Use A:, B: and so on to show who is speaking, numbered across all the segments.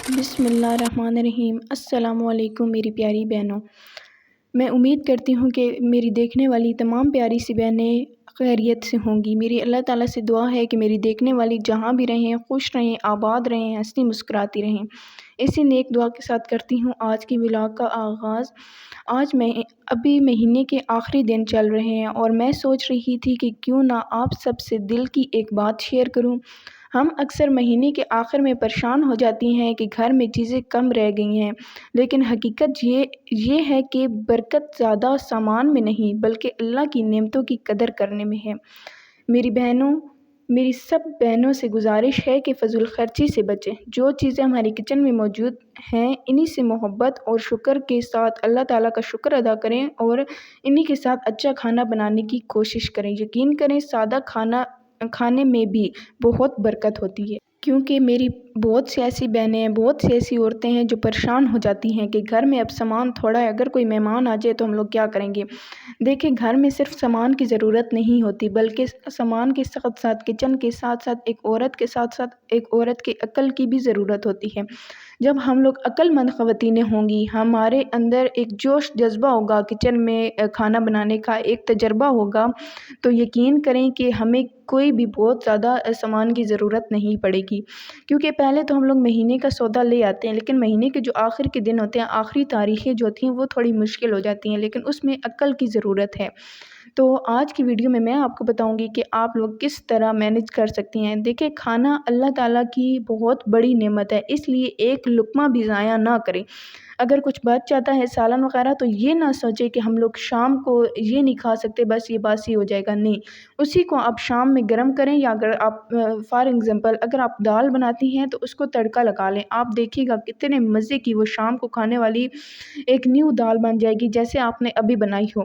A: بسم اللہ الرحمن الرحیم۔ السلام علیکم میری پیاری بہنوں۔ میں امید کرتی ہوں کہ میری دیکھنے والی تمام پیاری سی بہنیں خیریت سے ہوں گی۔ میری اللہ تعالیٰ سے دعا ہے کہ میری دیکھنے والی جہاں بھی رہیں، خوش رہیں، آباد رہیں، ہنستی مسکراتی رہیں۔ اسی نیک دعا کے ساتھ کرتی ہوں آج کی ولاگ کا آغاز۔ آج میں ابھی مہینے کے آخری دن چل رہے ہیں اور میں سوچ رہی تھی کہ کیوں نہ آپ سب سے دل کی ایک بات شیئر کروں۔ ہم اکثر مہینے کے آخر میں پریشان ہو جاتی ہیں کہ گھر میں چیزیں کم رہ گئی ہیں، لیکن حقیقت یہ ہے کہ برکت زیادہ سامان میں نہیں بلکہ اللہ کی نعمتوں کی قدر کرنے میں ہے۔ میری بہنوں، میری سب بہنوں سے گزارش ہے کہ فضول خرچی سے بچیں۔ جو چیزیں ہمارے کچن میں موجود ہیں انہی سے محبت اور شکر کے ساتھ اللہ تعالیٰ کا شکر ادا کریں اور انہی کے ساتھ اچھا کھانا بنانے کی کوشش کریں۔ یقین کریں سادہ کھانے میں بھی بہت برکت ہوتی ہے۔ کیونکہ میری بہت سی ایسی بہنیں ہیں، بہت سی ایسی عورتیں ہیں جو پریشان ہو جاتی ہیں کہ گھر میں اب سامان تھوڑا ہے، اگر کوئی مہمان آ جائے تو ہم لوگ کیا کریں گے۔ دیکھیں، گھر میں صرف سامان کی ضرورت نہیں ہوتی بلکہ سامان کے ساتھ ساتھ کچن کے ساتھ ساتھ ایک عورت کے ساتھ ساتھ ایک عورت کی عقل کی بھی ضرورت ہوتی ہے۔ جب ہم لوگ عقل مند خواتینیں ہوں گی، ہمارے اندر ایک جوش جذبہ ہوگا، کچن میں کھانا بنانے کا ایک تجربہ ہوگا، تو یقین کریں کہ ہمیں کوئی بھی بہت زیادہ سامان کی ضرورت نہیں پڑے گی۔ کیونکہ پہلے تو ہم لوگ مہینے کا سودا لے آتے ہیں، لیکن مہینے کے جو آخر کے دن ہوتے ہیں، آخری تاریخیں جو ہوتی ہیں وہ تھوڑی مشکل ہو جاتی ہیں، لیکن اس میں عقل کی ضرورت ہے۔ تو آج کی ویڈیو میں آپ کو بتاؤں گی کہ آپ لوگ کس طرح مینج کر سکتی ہیں۔ دیکھیں، کھانا اللہ تعالیٰ کی بہت بڑی نعمت ہے، اس لیے ایک لقمہ بھی ضائع نہ کریں۔ اگر کچھ بچ جاتا ہے سالن وغیرہ تو یہ نہ سوچیں کہ ہم لوگ شام کو یہ نہیں کھا سکتے، بس یہ باسی ہو جائے گا۔ نہیں، اسی کو آپ شام میں گرم کریں، یا اگر آپ فار ایگزامپل اگر آپ دال بناتی ہیں تو اس کو تڑکا لگا لیں۔ آپ دیکھیے گا کتنے مزے کی وہ شام کو کھانے والی ایک نیو دال بن جائے گی، جیسے آپ نے ابھی بنائی ہو۔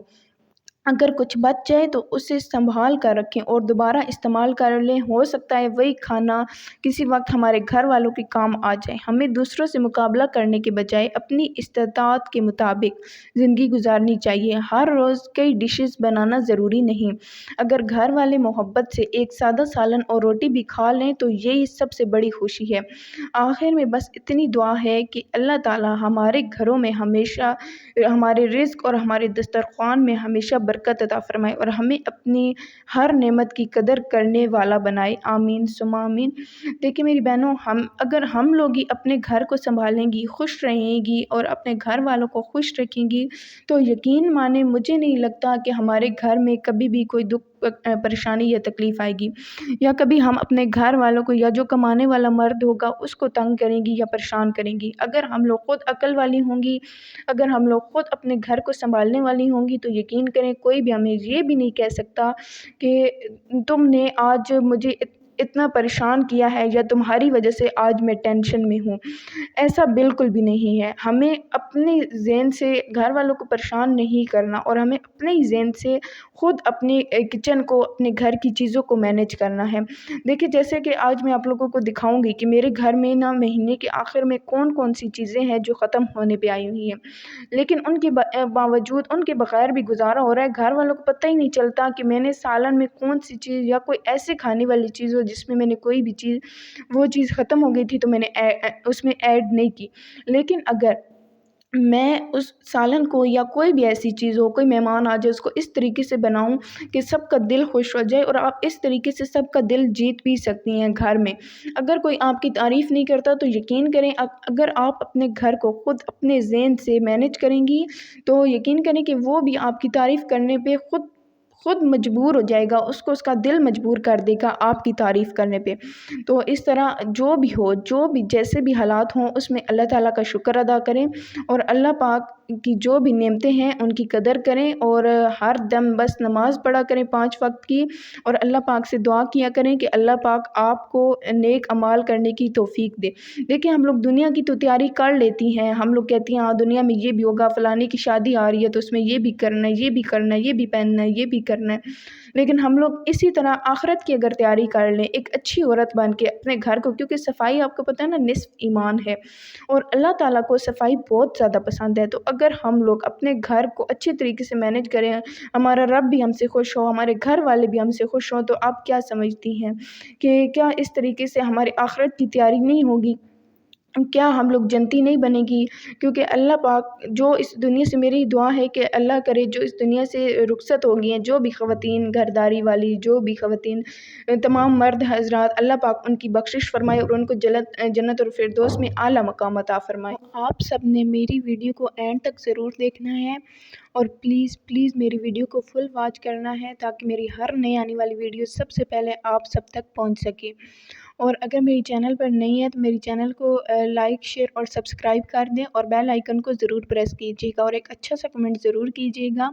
A: اگر کچھ بچ جائے تو اسے سنبھال کر رکھیں اور دوبارہ استعمال کر لیں۔ ہو سکتا ہے وہی کھانا کسی وقت ہمارے گھر والوں کے کام آ جائے۔ ہمیں دوسروں سے مقابلہ کرنے کے بجائے اپنی استطاعت کے مطابق زندگی گزارنی چاہیے۔ ہر روز کئی ڈشز بنانا ضروری نہیں۔ اگر گھر والے محبت سے ایک سادہ سالن اور روٹی بھی کھا لیں تو یہی سب سے بڑی خوشی ہے۔ آخر میں بس اتنی دعا ہے کہ اللہ تعالیٰ ہمارے گھروں میں ہمیشہ ہمارے رزق اور ہمارے دسترخوان میں ہمیشہ برکت عطا فرمائے اور ہمیں اپنی ہر نعمت کی قدر کرنے والا بنائے۔ آمین ثم آمین۔ دیکھیں میری بہنوں، اگر ہم لوگ ہی اپنے گھر کو سنبھالیں گی، خوش رہیں گی اور اپنے گھر والوں کو خوش رکھیں گی تو یقین مانیں مجھے نہیں لگتا کہ ہمارے گھر میں کبھی بھی کوئی دکھ پریشانی یا تکلیف آئے گی، یا کبھی ہم اپنے گھر والوں کو یا جو کمانے والا مرد ہوگا اس کو تنگ کریں گی یا پریشان کریں گی۔ اگر ہم لوگ خود عقل والی ہوں گی، اگر ہم لوگ خود اپنے گھر کو سنبھالنے والی ہوں گی تو یقین کریں کوئی بھی ہمیں یہ بھی نہیں کہہ سکتا کہ تم نے آج مجھے اتنا پریشان کیا ہے یا تمہاری وجہ سے آج میں ٹینشن میں ہوں۔ ایسا بالکل بھی نہیں ہے۔ ہمیں اپنے ذہن سے گھر والوں کو پریشان نہیں کرنا اور ہمیں اپنے ہی ذہن سے خود اپنے کچن کو، اپنے گھر کی چیزوں کو مینیج کرنا ہے۔ دیکھیں، جیسے کہ آج میں آپ لوگوں کو دکھاؤں گی کہ میرے گھر میں نا مہینے کے آخر میں کون کون سی چیزیں ہیں جو ختم ہونے پہ آئی ہوئی ہیں، لیکن ان کے باوجود ان کے بغیر بھی گزارا ہو رہا ہے۔ گھر والوں کو پتہ ہی نہیں چلتا کہ میں نے سالن میں کون سی چیز یا کوئی ایسے کھانے والی چیز ہو جس میں نے کوئی بھی چیز، وہ چیز ختم ہو گئی تھی تو میں نے اس میں ایڈ نہیں کی۔ لیکن اگر میں اس سالن کو یا کوئی بھی ایسی چیز ہو، کوئی مہمان آ جائے، اس کو اس طریقے سے بناؤں کہ سب کا دل خوش ہو جائے، اور آپ اس طریقے سے سب کا دل جیت بھی سکتی ہیں گھر میں۔ اگر کوئی آپ کی تعریف نہیں کرتا تو یقین کریں اگر آپ اپنے گھر کو خود اپنے ذہن سے مینیج کریں گی تو یقین کریں کہ وہ بھی آپ کی تعریف کرنے پہ خود مجبور ہو جائے گا، اس کو اس کا دل مجبور کر دے گا آپ کی تعریف کرنے پہ۔ تو اس طرح جو بھی ہو، جو بھی جیسے بھی حالات ہوں، اس میں اللہ تعالیٰ کا شکر ادا کریں اور اللہ پاک کی جو بھی نعمتیں ہیں ان کی قدر کریں، اور ہر دم بس نماز پڑھا کریں 5 وقت کی، اور اللہ پاک سے دعا کیا کریں کہ اللہ پاک آپ کو نیک اعمال کرنے کی توفیق دے۔ دیکھیں، ہم لوگ دنیا کی تو تیاری کر لیتی ہیں، ہم لوگ کہتی ہیں ہاں دنیا میں یہ بھی ہوگا، فلانے کی شادی آ رہی ہے تو اس میں یہ بھی کرنا ہے، یہ بھی کرنا ہے، یہ بھی پہننا ہے، یہ بھی کرنا ہے، لیکن ہم لوگ اسی طرح آخرت کی اگر تیاری کر لیں ایک اچھی عورت بن کے اپنے گھر کو، کیونکہ صفائی آپ کو پتہ ہے نا نصف ایمان ہے، اور اللہ تعالیٰ کو صفائی بہت زیادہ پسند ہے۔ تو اگر ہم لوگ اپنے گھر کو اچھی طریقے سے مینیج کریں، ہمارا رب بھی ہم سے خوش ہو، ہمارے گھر والے بھی ہم سے خوش ہوں، تو آپ کیا سمجھتی ہیں کہ کیا اس طریقے سے ہماری آخرت کی تیاری نہیں ہوگی؟ کیا ہم لوگ جنتی نہیں بنے گی؟ کیونکہ اللہ پاک جو اس دنیا سے، میری دعا ہے کہ اللہ کرے جو اس دنیا سے رخصت ہو گئی ہیں جو بھی خواتین گھرداری والی، جو بھی خواتین، تمام مرد حضرات، اللہ پاک ان کی بخشش فرمائے اور ان کو جنت اور فردوس میں اعلیٰ مقام عطا فرمائے۔ آپ سب نے میری ویڈیو کو اینڈ تک ضرور دیکھنا ہے اور پلیز پلیز میری ویڈیو کو فل واچ کرنا ہے تاکہ میری ہر نئی آنے والی ویڈیو سب سے پہلے آپ سب تک پہنچ سکے۔ اور اگر میری چینل پر نہیں ہے تو میری چینل کو لائک، شیئر اور سبسکرائب کر دیں اور بیل آئیکن کو ضرور پریس کیجیے گا اور ایک اچھا سا کمنٹ ضرور کیجیے گا۔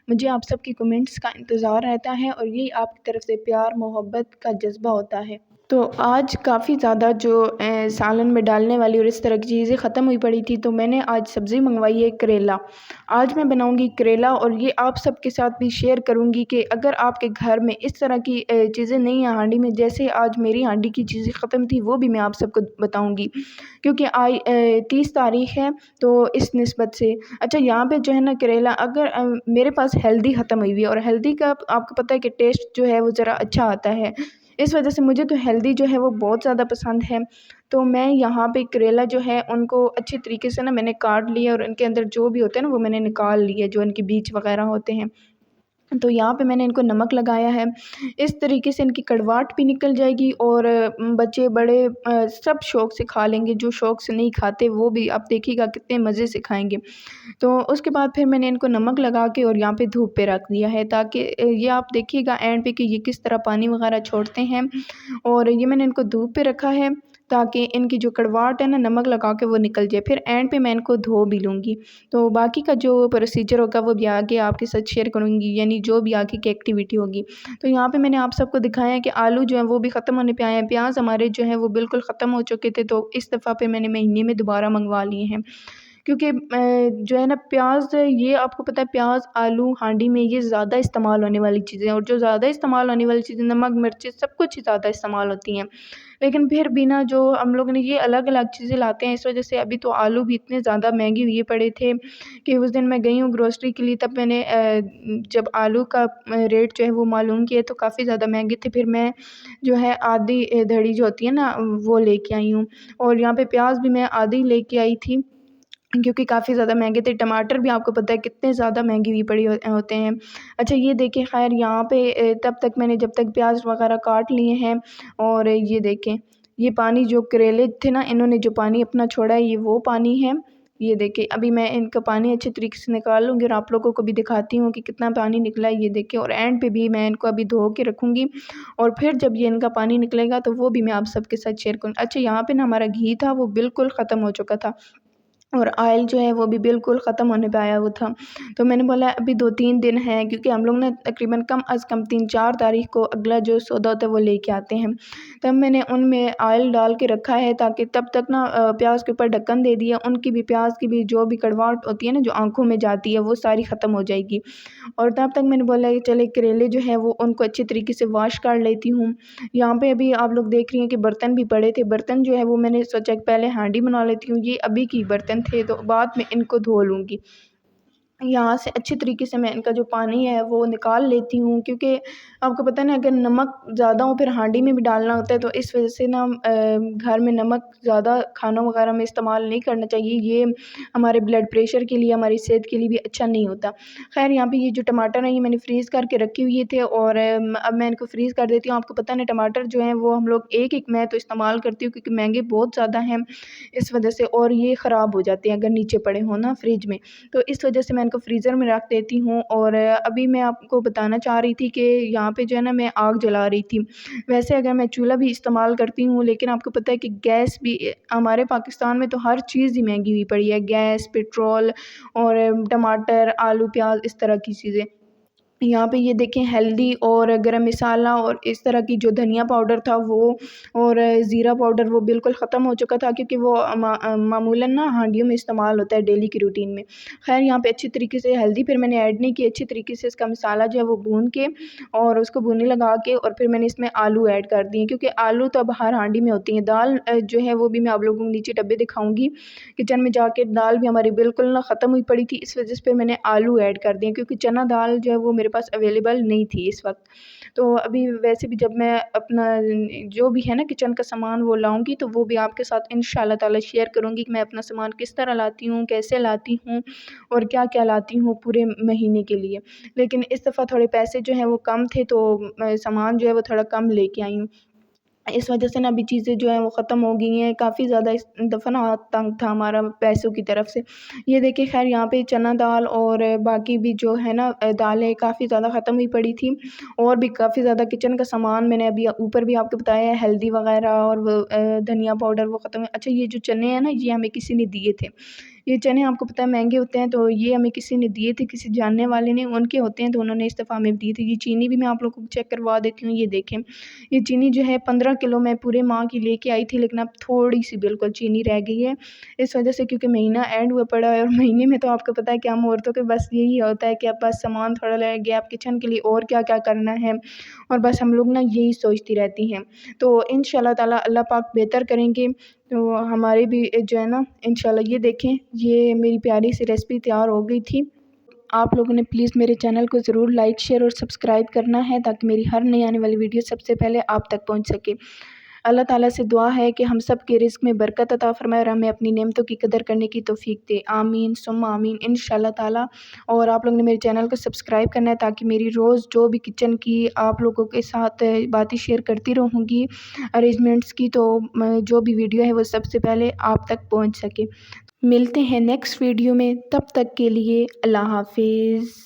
A: مجھے آپ سب کی کمنٹس کا انتظار رہتا ہے اور یہی آپ کی طرف سے پیار محبت کا جذبہ ہوتا ہے۔ تو آج کافی زیادہ جو سالن میں ڈالنے والی اور اس طرح کی چیزیں ختم ہوئی پڑی تھی تو میں نے آج سبزی منگوائی ہے کریلا۔ آج میں بناؤں گی کریلا اور یہ آپ سب کے ساتھ بھی شیئر کروں گی کہ اگر آپ کے گھر میں اس طرح کی چیزیں نہیں ہیں ہانڈی میں، جیسے آج میری ہانڈی کی چیزیں ختم تھی، وہ بھی میں آپ سب کو بتاؤں گی کیونکہ 30 تاریخ ہے تو اس نسبت سے۔ اچھا یہاں پہ جو ہے نا کریلا، اگر میرے پاس ہیلدی ختم ہوئی ہوئی ہے اور ہیلدی کا آپ کو پتہ ہے کہ ٹیسٹ جو ہے وہ ذرا اچھا آتا ہے، اس وجہ سے مجھے تو ہیلدی جو ہے وہ بہت زیادہ پسند ہے۔ تو میں یہاں پہ کریلا جو ہے ان کو اچھے طریقے سے نا میں نے کاٹ لیا اور ان کے اندر جو بھی ہوتا ہے نا وہ میں نے نکال لیا، جو ان کے بیج وغیرہ ہوتے ہیں۔ تو یہاں پہ میں نے ان کو نمک لگایا ہے، اس طریقے سے ان کی کڑواہٹ بھی نکل جائے گی اور بچے بڑے سب شوق سے کھا لیں گے، جو شوق سے نہیں کھاتے وہ بھی آپ دیکھیے گا کتنے مزے سے کھائیں گے۔ تو اس کے بعد پھر میں نے ان کو نمک لگا کے اور یہاں پہ دھوپ پہ رکھ دیا ہے تاکہ یہ آپ دیکھیے گا اینڈ پہ کہ یہ کس طرح پانی وغیرہ چھوڑتے ہیں، اور یہ میں نے ان کو دھوپ پہ رکھا ہے تاکہ ان کی جو کڑواہٹ ہے نا نمک لگا کے وہ نکل جائے، پھر اینڈ پہ میں ان کو دھو بھی لوں گی۔ تو باقی کا جو پروسیجر ہوگا وہ بھی آگے آپ کے ساتھ شیئر کروں گی، یعنی جو بھی آگے کی ایکٹیویٹی ہوگی۔ تو یہاں پہ میں نے آپ سب کو دکھایا ہے کہ آلو جو ہیں وہ بھی ختم ہونے پہ آئے ہیں، پیاز ہمارے جو ہیں وہ بالکل ختم ہو چکے تھے، تو اس دفعہ پہ میں نے مہینے میں دوبارہ منگوا لیے ہیں کیونکہ جو ہے نا پیاز، یہ آپ کو پتہ ہے پیاز آلو ہانڈی میں یہ زیادہ استعمال ہونے والی چیزیں ہیں، اور جو زیادہ استعمال ہونے والی چیزیں نمک مرچیں سب کچھ ہی زیادہ استعمال ہوتی ہیں، لیکن پھر بھی نا جو ہم لوگ نے یہ الگ الگ چیزیں لاتے ہیں، اس وجہ سے ابھی تو آلو بھی اتنے زیادہ مہنگے ہوئے پڑے تھے کہ اس دن میں گئی ہوں گروسری کے لیے، تب میں نے جب آلو کا ریٹ جو ہے وہ معلوم کیا تو کافی زیادہ مہنگے تھے، پھر میں جو ہے آدھی دھڑی جو ہوتی ہے نا وہ لے کے آئی ہوں، اور یہاں پہ پیاز بھی میں آدھی لے کے آئی تھی کیونکہ کافی زیادہ مہنگے تھے۔ ٹماٹر بھی آپ کو پتہ ہے کتنے زیادہ مہنگے ہوئی پڑی ہوتے ہیں۔ اچھا یہ دیکھیں، خیر یہاں پہ تب تک میں نے جب تک پیاز وغیرہ کاٹ لیے ہیں، اور یہ دیکھیں یہ پانی جو کریلے تھے نا انہوں نے جو پانی اپنا چھوڑا ہے یہ وہ پانی ہے، یہ دیکھیں ابھی میں ان کا پانی اچھے طریقے سے نکال لوں گی اور آپ لوگوں کو بھی دکھاتی ہوں کہ کتنا پانی نکلا ہے، یہ دیکھیں، اور اینڈ پہ بھی میں ان کو ابھی دھو کے رکھوں گی اور پھر جب یہ ان کا پانی نکلے گا تو وہ بھی میں آپ سب کے ساتھ شیئر کروں۔ اچھا یہاں پہ نا ہمارا گھی تھا وہ بالکل ختم ہو چکا تھا اور آئل جو ہے وہ بھی بالکل ختم ہونے پہ آیا ہوا تھا، تو میں نے بولا ابھی 2-3 دن ہیں کیونکہ ہم لوگ نے تقریباً کم از کم 3-4 تاریخ کو اگلا جو سودا ہوتا ہے وہ لے کے آتے ہیں، تب میں نے ان میں آئل ڈال کے رکھا ہے تاکہ تب تک نا پیاز کے اوپر ڈھکن دے دیا، ان کی بھی پیاز کی بھی جو بھی کڑواہٹ ہوتی ہے نا جو آنکھوں میں جاتی ہے وہ ساری ختم ہو جائے گی، اور تب تک میں نے بولا کہ چلے کریلے جو ہیں وہ ان کو اچھے طریقے سے واش کر لیتی ہوں۔ یہاں پہ ابھی آپ لوگ دیکھ رہی ہیں کہ برتن بھی پڑے تھے، برتن جو ہے وہ میں نے سوچا کہ پہلے ہانڈی بنا لیتی ہوں، یہ ابھی کی برتن تھے تو بعد میں ان کو دھو لوں گی۔ یہاں سے اچھے طریقے سے میں ان کا جو پانی ہے وہ نکال لیتی ہوں کیونکہ آپ کو پتہ ہے نا اگر نمک زیادہ ہو پھر ہانڈی میں بھی ڈالنا ہوتا ہے، تو اس وجہ سے نا گھر میں نمک زیادہ کھانوں وغیرہ میں استعمال نہیں کرنا چاہیے، یہ ہمارے بلڈ پریشر کے لیے ہماری صحت کے لیے بھی اچھا نہیں ہوتا۔ خیر یہاں پہ یہ جو ٹماٹر ہیں یہ میں نے فریز کر کے رکھے ہوئے تھے اور اب میں ان کو فریز کر دیتی ہوں۔ آپ کو پتہ نہیں ٹماٹر جو ہیں وہ ہم لوگ ایک ایک میں تو استعمال کرتی ہوں کیونکہ مہنگے بہت زیادہ ہیں اس وجہ سے، اور یہ خراب ہو جاتے ہیں اگر نیچے پڑے ہوں نا فریج میں، تو اس وجہ سے میں ان کو فریزر میں رکھ دیتی ہوں۔ اور ابھی میں آپ کو بتانا چاہ رہی تھی کہ یہاں پہ جو ہے نا میں آگ جلا رہی تھی، ویسے اگر میں چولہا بھی استعمال کرتی ہوں لیکن آپ کو پتہ ہے کہ گیس بھی ہمارے پاکستان میں تو ہر چیز ہی مہنگی ہوئی پڑی ہے، گیس، پیٹرول اور ٹماٹر، آلو، پیاز، اس طرح کی چیزیں۔ یہاں پہ یہ دیکھیں ہیلدی اور گرم مسالہ اور اس طرح کی جو دھنیا پاؤڈر تھا وہ اور زیرہ پاؤڈر وہ بالکل ختم ہو چکا تھا کیونکہ وہ معمولاً نا ہانڈیوں میں استعمال ہوتا ہے ڈیلی کی روٹین میں۔ خیر یہاں پہ اچھی طریقے سے ہیلدی پھر میں نے ایڈ نہیں کی، اچھی طریقے سے اس کا مسالہ جو ہے وہ بھون کے اور اس کو بھونی لگا کے اور پھر میں نے اس میں آلو ایڈ کر دیے کیونکہ آلو تو اب ہر ہانڈی میں ہوتی ہیں۔ دال جو ہے وہ بھی میں آپ لوگوں کو نیچے ڈبے دکھاؤں گی، کچن میں جا کے دال بھی ہماری بالکل نہ ختم ہوئی پڑی تھی، اس وجہ سے پھر میں نے آلو ایڈ کر دیے کیونکہ چنا دال جو ہے وہ میرے پاس اویلیبل نہیں تھی اس وقت۔ تو ابھی ویسے بھی جب میں اپنا جو بھی ہے نا کچن کا سامان وہ لاؤں گی تو وہ بھی آپ کے ساتھ انشاءاللہ تعالی شیئر کروں گی کہ میں اپنا سامان کس طرح لاتی ہوں، کیسے لاتی ہوں اور کیا کیا لاتی ہوں پورے مہینے کے لیے۔ لیکن اس دفعہ تھوڑے پیسے جو ہیں وہ کم تھے تو میں سامان جو ہے وہ تھوڑا کم لے کے آئی ہوں۔ اس وجہ سے نا ابھی چیزیں جو ہیں وہ ختم ہو گئی ہیں، کافی زیادہ اس دفعہ نا تنگ تھا ہمارا پیسوں کی طرف سے۔ یہ دیکھیں خیر یہاں پہ چنا دال اور باقی بھی جو ہے نا دالیں کافی زیادہ ختم ہوئی پڑی تھی، اور بھی کافی زیادہ کچن کا سامان میں نے ابھی اوپر بھی آپ کو بتایا ہے، ہلدی وغیرہ اور وہ دھنیا پاؤڈر وہ ختم ہے۔ اچھا یہ جو چنے ہیں نا یہ ہمیں کسی نے دیے تھے، یہ چنے آپ کو پتہ ہے مہنگے ہوتے ہیں، تو یہ ہمیں کسی نے دیے تھے، کسی جاننے والے نے، ان کے ہوتے ہیں تو انہوں نے اس دفعہ ہمیں دیے تھے۔ یہ چینی بھی میں آپ لوگوں کو چیک کروا دیتی ہوں، یہ دیکھیں یہ چینی جو ہے 15 کلو میں پورے ماہ کی لے کے آئی تھی، لیکن اب تھوڑی سی بالکل چینی رہ گئی ہے اس وجہ سے کیونکہ مہینہ اینڈ ہوا پڑا ہے، اور مہینے میں تو آپ کو پتہ ہے کہ ہم عورتوں کے بس یہی ہوتا ہے کہ اب بس سامان تھوڑا رہ گیا، اب کچن کے لیے اور کیا کیا کرنا ہے، اور بس ہم لوگ نا یہی سوچتی رہتی ہیں۔ تو انشاءاللہ تعالی اللہ پاک بہتر کریں گے، تو ہمارے بھی جو ہے نا انشاءاللہ۔ یہ دیکھیں یہ میری پیاری سی ریسپی تیار ہو گئی تھی۔ آپ لوگوں نے پلیز میرے چینل کو ضرور لائک شیئر اور سبسکرائب کرنا ہے تاکہ میری ہر نئی آنے والی ویڈیو سب سے پہلے آپ تک پہنچ سکے۔ اللہ تعالیٰ سے دعا ہے کہ ہم سب کے رزق میں برکت عطا فرمائے اور ہمیں اپنی نعمتوں کی قدر کرنے کی توفیق دے، آمین ثم آمین انشاءاللہ تعالیٰ۔ اور آپ لوگوں نے میرے چینل کو سبسکرائب کرنا ہے تاکہ میری روز جو بھی کچن کی آپ لوگوں کے ساتھ باتیں شیئر کرتی رہوں گی ارینجمنٹس کی، تو جو بھی ویڈیو ہے وہ سب سے پہلے آپ تک پہنچ سکے۔ ملتے ہیں نیکسٹ ویڈیو میں، تب تک کے لیے اللہ حافظ۔